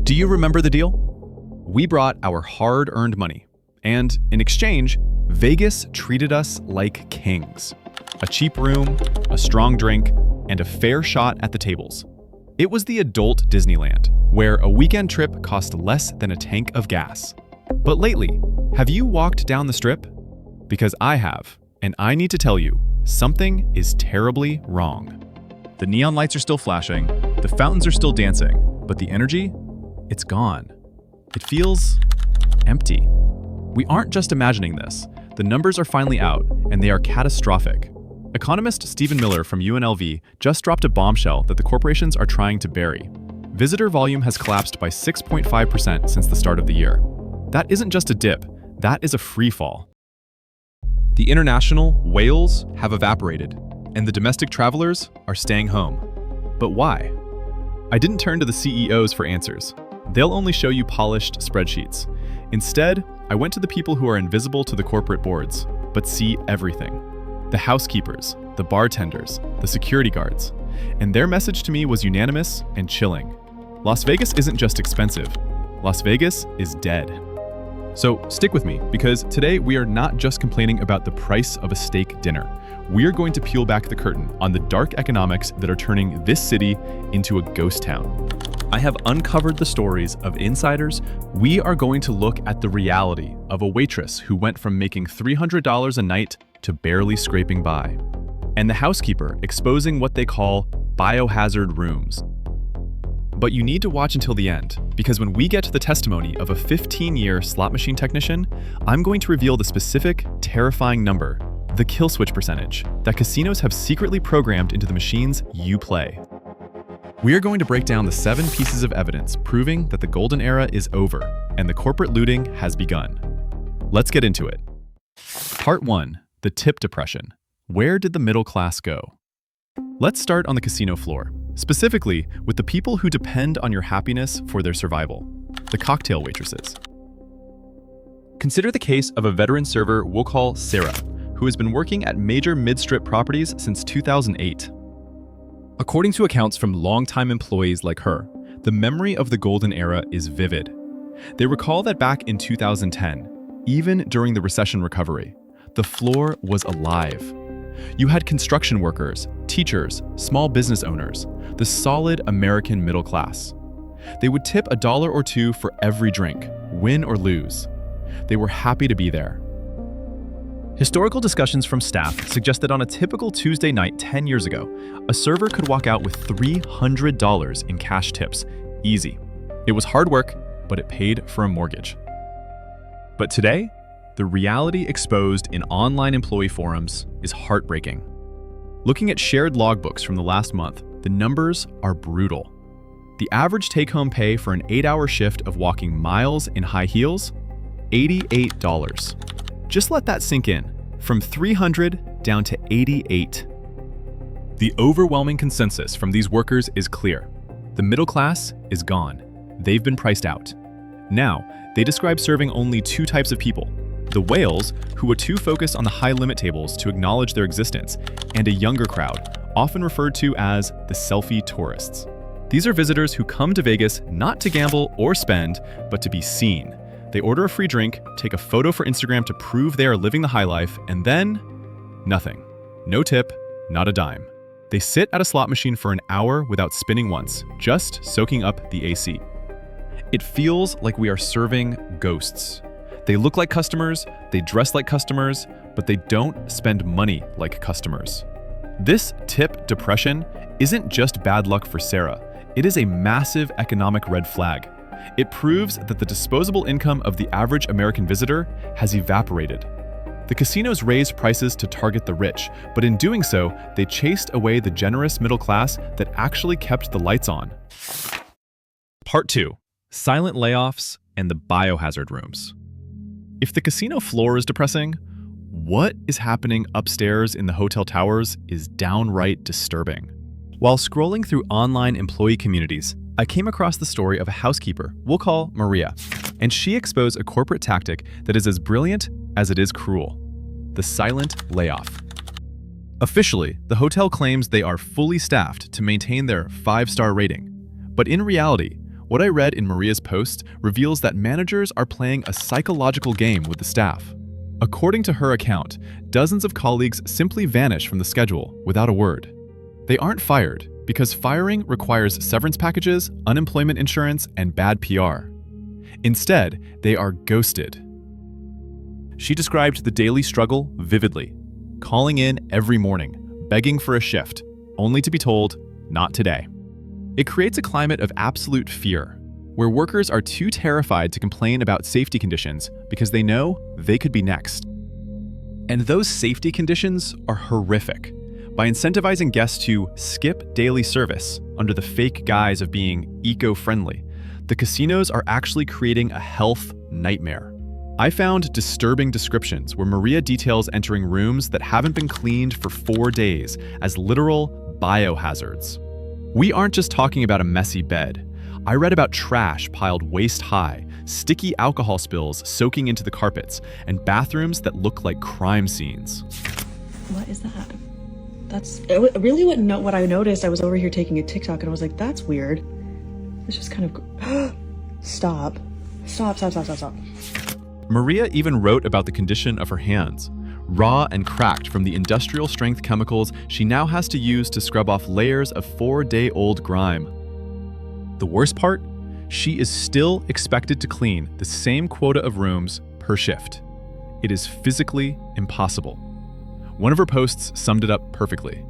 Do you remember the deal? We brought our hard-earned money, and in exchange, Vegas treated us like kings. A cheap room, a strong drink, and a fair shot at the tables. It was the adult Disneyland, where a weekend trip cost less than a tank of gas. But lately, have you walked down the strip? Because I have, and I need to tell you, something is terribly wrong. The neon lights are still flashing, the fountains are still dancing, but the energy, it's gone. It feels empty. We aren't just imagining this. The numbers are finally out, and they are catastrophic. Economist Stephen Miller from UNLV just dropped a bombshell that the corporations are trying to bury. Visitor volume has collapsed by 6.5% since the start of the year. That isn't just a dip, that is a free fall. The international whales have evaporated, and the domestic travelers are staying home. But why? I didn't turn to the CEOs for answers. They'll only show you polished spreadsheets. Instead, I went to the people who are invisible to the corporate boards, but see everything. The housekeepers, the bartenders, the security guards. And their message to me was unanimous and chilling. Las Vegas isn't just expensive. Las Vegas is dead. So stick with me, because today we are not just complaining about the price of a steak dinner. We are going to peel back the curtain on the dark economics that are turning this city into a ghost town. I have uncovered the stories of insiders. We are going to look at the reality of a waitress who went from making $300 a night to barely scraping by, and the housekeeper exposing what they call biohazard rooms. But you need to watch until the end, because when we get to the testimony of a 15-year slot machine technician, I'm going to reveal the specific, terrifying number, the kill switch percentage, that casinos have secretly programmed into the machines you play. We are going to break down the 7 pieces of evidence proving that the golden era is over and the corporate looting has begun. Let's get into it. Part 1. The tip depression. Where did the middle class go? Let's start on the casino floor, specifically with the people who depend on your happiness for their survival, the cocktail waitresses. Consider the case of a veteran server we'll call Sarah, who has been working at major mid-strip properties since 2008. According to accounts from longtime employees like her, the memory of the golden era is vivid. They recall that back in 2010, even during the recession recovery, the floor was alive. You had construction workers, teachers, small business owners, the solid American middle class. They would tip $1 or $2 for every drink, win or lose. They were happy to be there. Historical discussions from staff suggest that on a typical Tuesday night 10 years ago, a server could walk out with $300 in cash tips, easy. It was hard work, but it paid for a mortgage. But today, the reality exposed in online employee forums is heartbreaking. Looking at shared logbooks from the last month, the numbers are brutal. The average take-home pay for an 8-hour shift of walking miles in high heels? $88. Just let that sink in. From $300 down to $88. The overwhelming consensus from these workers is clear. The middle class is gone. They've been priced out. Now, they describe serving only 2 types of people: the whales, who are too focused on the high-limit tables to acknowledge their existence, and a younger crowd, often referred to as the selfie tourists. These are visitors who come to Vegas not to gamble or spend, but to be seen. They order a free drink, take a photo for Instagram to prove they are living the high life, and then nothing. No tip, not a dime. They sit at a slot machine for an hour without spinning once, just soaking up the AC. It feels like we are serving ghosts. They look like customers, they dress like customers, but they don't spend money like customers. This tip depression isn't just bad luck for Sarah. It is a massive economic red flag. It proves that the disposable income of the average American visitor has evaporated. The casinos raised prices to target the rich, but in doing so, they chased away the generous middle class that actually kept the lights on. Part 2. Silent layoffs and the biohazard rooms. If the casino floor is depressing, what is happening upstairs in the hotel towers is downright disturbing. While scrolling through online employee communities, I came across the story of a housekeeper we'll call Maria, and she exposed a corporate tactic that is as brilliant as it is cruel: the silent layoff. Officially, the hotel claims they are fully staffed to maintain their 5-star rating, but in reality, What I read in Maria's post reveals that managers are playing a psychological game with the staff. According to her account, dozens of colleagues simply vanish from the schedule without a word. They aren't fired because firing requires severance packages, unemployment insurance, and bad PR. Instead, they are ghosted. She described the daily struggle vividly, calling in every morning, begging for a shift, only to be told, not today. It creates a climate of absolute fear, where workers are too terrified to complain about safety conditions because they know they could be next. And those safety conditions are horrific. By incentivizing guests to skip daily service under the fake guise of being eco-friendly, the casinos are actually creating a health nightmare. I found disturbing descriptions where Maria details entering rooms that haven't been cleaned for 4 days as literal biohazards. We aren't just talking about a messy bed. I read about trash piled waist-high, sticky alcohol spills soaking into the carpets, and bathrooms that look like crime scenes. What is that? I really wouldn't know what I noticed. I was over here taking a TikTok and I was like, that's weird. It's just kind of... Stop. Maria even wrote about the condition of her hands, raw and cracked from the industrial-strength chemicals she now has to use to scrub off layers of 4-day-old grime. The worst part? She is still expected to clean the same quota of rooms per shift. It is physically impossible. One of her posts summed it up perfectly.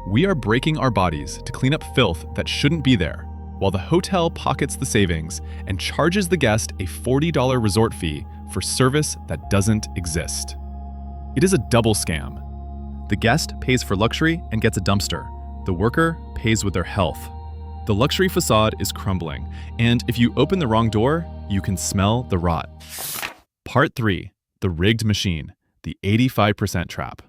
We are breaking our bodies to clean up filth that shouldn't be there, while the hotel pockets the savings and charges the guest a $40 resort fee for service that doesn't exist. It is a double scam. The guest pays for luxury and gets a dumpster. The worker pays with their health. The luxury facade is crumbling, and if you open the wrong door, you can smell the rot. Part 3, the rigged machine, the 85% trap.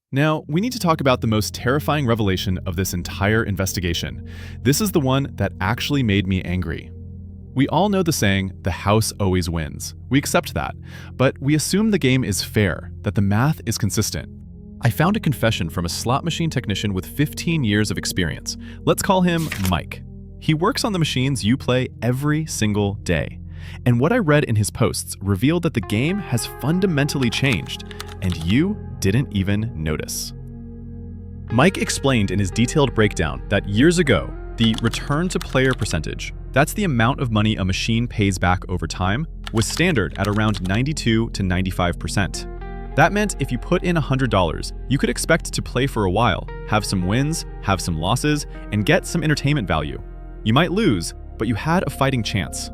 Now, we need to talk about the most terrifying revelation of this entire investigation. This is the one that actually made me angry. We all know the saying, the house always wins. We accept that, but we assume the game is fair, that the math is consistent. I found a confession from a slot machine technician with 15 years of experience. Let's call him Mike. He works on the machines you play every single day. And what I read in his posts revealed that the game has fundamentally changed, and you didn't even notice. Mike explained in his detailed breakdown that years ago, the return to player percentage, that's the amount of money a machine pays back over time, was standard at around 92 to 95%. That meant if you put in $100, you could expect to play for a while, have some wins, have some losses, and get some entertainment value. You might lose, but you had a fighting chance.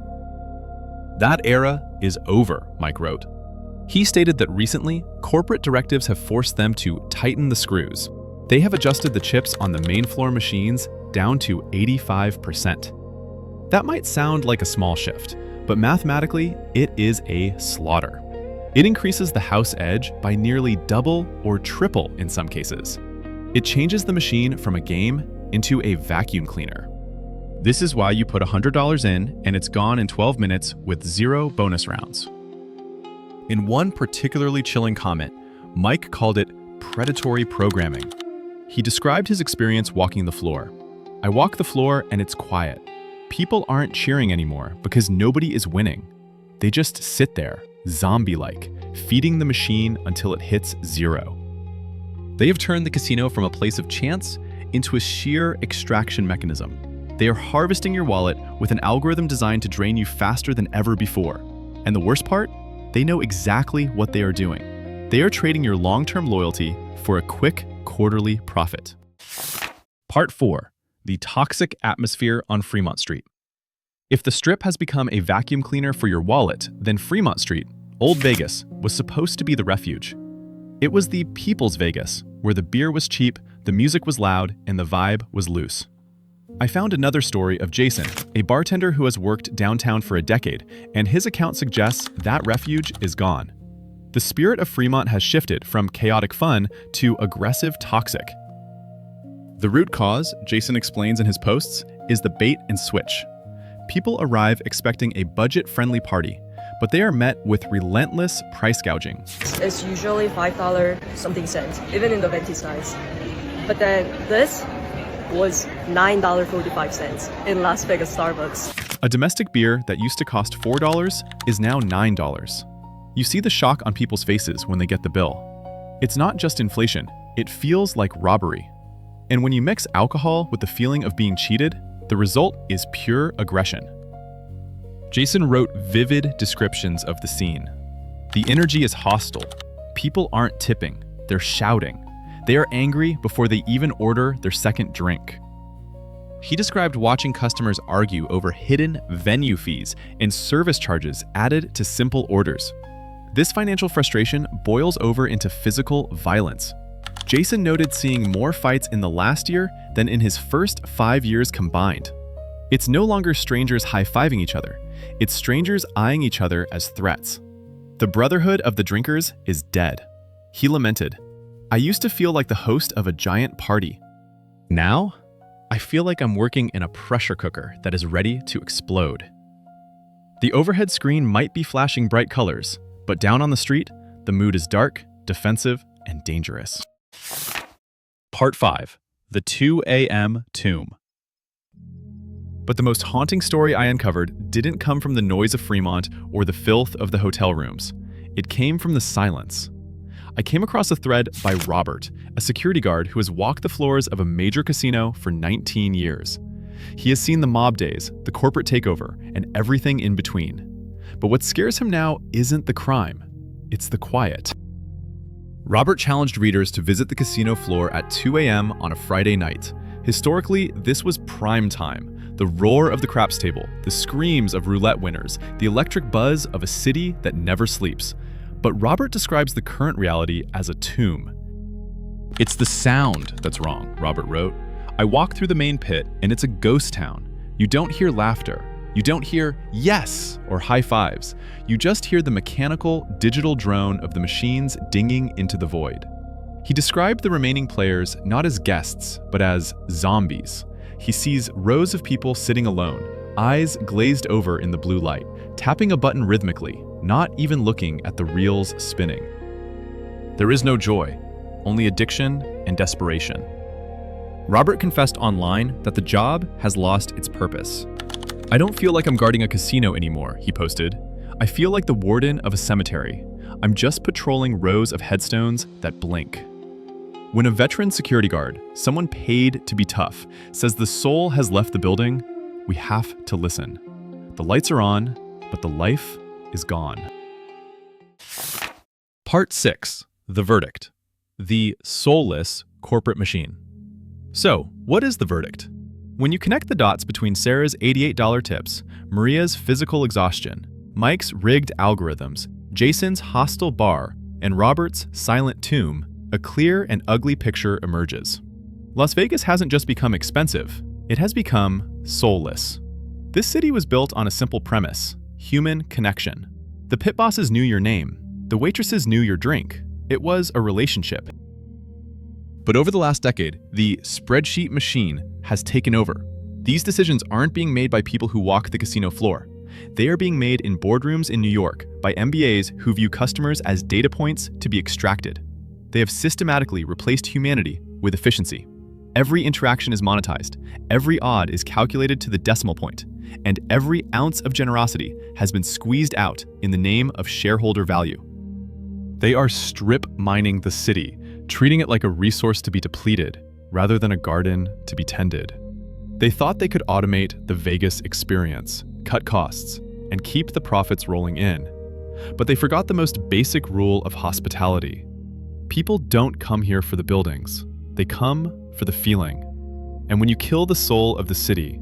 That era is over, Mike wrote. He stated that recently, corporate directives have forced them to tighten the screws. They have adjusted the chips on the main floor machines down to 85%. That might sound like a small shift, but mathematically, it is a slaughter. It increases the house edge by nearly double or triple in some cases. It changes the machine from a game into a vacuum cleaner. This is why you put $100 in and it's gone in 12 minutes with 0 bonus rounds. In one particularly chilling comment, Mike called it predatory programming. He described his experience walking the floor. I walk the floor and it's quiet. People aren't cheering anymore because nobody is winning. They just sit there, zombie-like, feeding the machine until it hits 0. They have turned the casino from a place of chance into a sheer extraction mechanism. They are harvesting your wallet with an algorithm designed to drain you faster than ever before. And the worst part? They know exactly what they are doing. They are trading your long-term loyalty for a quick quarterly profit. Part 4. The toxic atmosphere on Fremont Street. If the Strip has become a vacuum cleaner for your wallet, then Fremont Street, Old Vegas, was supposed to be the refuge. It was the people's Vegas, where the beer was cheap, the music was loud, and the vibe was loose. I found another story of Jason, a bartender who has worked downtown for a decade, and his account suggests that refuge is gone. The spirit of Fremont has shifted from chaotic fun to aggressive toxic. The root cause, Jason explains in his posts, is the bait and switch. People arrive expecting a budget-friendly party, but they are met with relentless price gouging. It's usually $5 something cents, even in the venti size. But then this was $9.45 in Las Vegas Starbucks. A domestic beer that used to cost $4 is now $9. You see the shock on people's faces when they get the bill. It's not just inflation, it feels like robbery. And when you mix alcohol with the feeling of being cheated, the result is pure aggression. Jason wrote vivid descriptions of the scene. The energy is hostile. People aren't tipping, they're shouting. They are angry before they even order their second drink. He described watching customers argue over hidden venue fees and service charges added to simple orders. This financial frustration boils over into physical violence. Jason noted seeing more fights in the last year than in his first 5 years combined. It's no longer strangers high-fiving each other. It's strangers eyeing each other as threats. The brotherhood of the drinkers is dead. He lamented, "I used to feel like the host of a giant party. Now, I feel like I'm working in a pressure cooker that is ready to explode." The overhead screen might be flashing bright colors, but down on the street, the mood is dark, defensive, and dangerous. Part 5. The 2 a.m. Tomb. But the most haunting story I uncovered didn't come from the noise of Fremont or the filth of the hotel rooms. It came from the silence. I came across a thread by Robert, a security guard who has walked the floors of a major casino for 19 years. He has seen the mob days, the corporate takeover, and everything in between. But what scares him now isn't the crime, it's the quiet. Robert challenged readers to visit the casino floor at 2 a.m. on a Friday night. Historically, this was prime time. The roar of the craps table, the screams of roulette winners, the electric buzz of a city that never sleeps. But Robert describes the current reality as a tomb. "It's the sound that's wrong," Robert wrote. "I walk through the main pit and it's a ghost town. You don't hear laughter. You don't hear yes or high fives. You just hear the mechanical, digital drone of the machines dinging into the void." He described the remaining players not as guests, but as zombies. He sees rows of people sitting alone, eyes glazed over in the blue light, tapping a button rhythmically, not even looking at the reels spinning. There is no joy, only addiction and desperation. Robert confessed online that the job has lost its purpose. "I don't feel like I'm guarding a casino anymore," he posted. "I feel like the warden of a cemetery. I'm just patrolling rows of headstones that blink." When a veteran security guard, someone paid to be tough, says the soul has left the building, we have to listen. The lights are on, but the life is gone. Part 6. The verdict. The soulless corporate machine. So, what is the verdict? When you connect the dots between Sarah's $88 tips, Maria's physical exhaustion, Mike's rigged algorithms, Jason's hostile bar, and Robert's silent tomb, a clear and ugly picture emerges. Las Vegas hasn't just become expensive, it has become soulless. This city was built on a simple premise: human connection. The pit bosses knew your name, the waitresses knew your drink. It was a relationship. But over the last decade, the spreadsheet machine has taken over. These decisions aren't being made by people who walk the casino floor. They are being made in boardrooms in New York by MBAs who view customers as data points to be extracted. They have systematically replaced humanity with efficiency. Every interaction is monetized, every odd is calculated to the decimal point, and every ounce of generosity has been squeezed out in the name of shareholder value. They are strip mining the city, treating it like a resource to be depleted, rather than a garden to be tended. They thought they could automate the Vegas experience, cut costs, and keep the profits rolling in. But they forgot the most basic rule of hospitality. People don't come here for the buildings, they come for the feeling. And when you kill the soul of the city,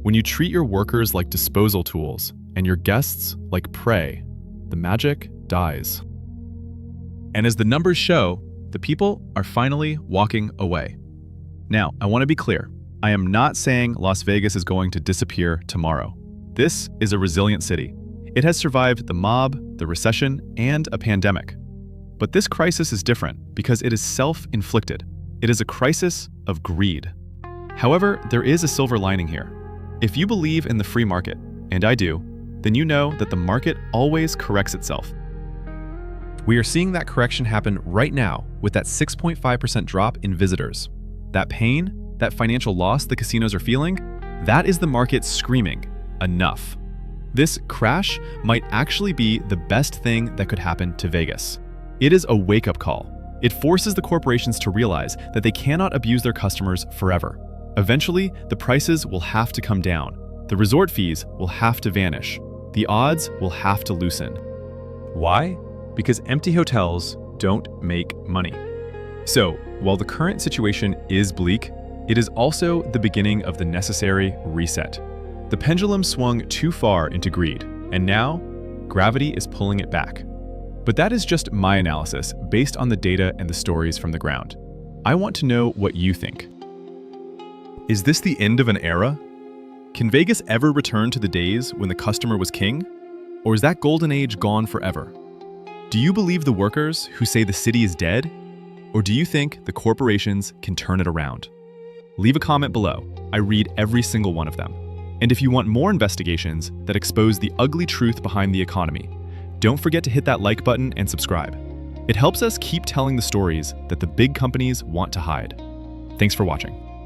when you treat your workers like disposal tools and your guests like prey, the magic dies. And as the numbers show, the people are finally walking away. Now, I want to be clear. I am not saying Las Vegas is going to disappear tomorrow. This is a resilient city. It has survived the mob, the recession, and a pandemic. But this crisis is different because it is self-inflicted. It is a crisis of greed. However, there is a silver lining here. If you believe in the free market, and I do, then you know that the market always corrects itself. We are seeing that correction happen right now with that 6.5% drop in visitors. That pain, that financial loss the casinos are feeling, that is the market screaming, enough. This crash might actually be the best thing that could happen to Vegas. It is a wake-up call. It forces the corporations to realize that they cannot abuse their customers forever. Eventually, the prices will have to come down. The resort fees will have to vanish. The odds will have to loosen. Why? Because empty hotels don't make money. So, while the current situation is bleak, it is also the beginning of the necessary reset. The pendulum swung too far into greed, and now, gravity is pulling it back. But that is just my analysis based on the data and the stories from the ground. I want to know what you think. Is this the end of an era? Can Vegas ever return to the days when the customer was king? Or is that golden age gone forever? Do you believe the workers who say the city is dead? Or do you think the corporations can turn it around? Leave a comment below. I read every single one of them. And if you want more investigations that expose the ugly truth behind the economy, don't forget to hit that like button and subscribe. It helps us keep telling the stories that the big companies want to hide. Thanks for watching.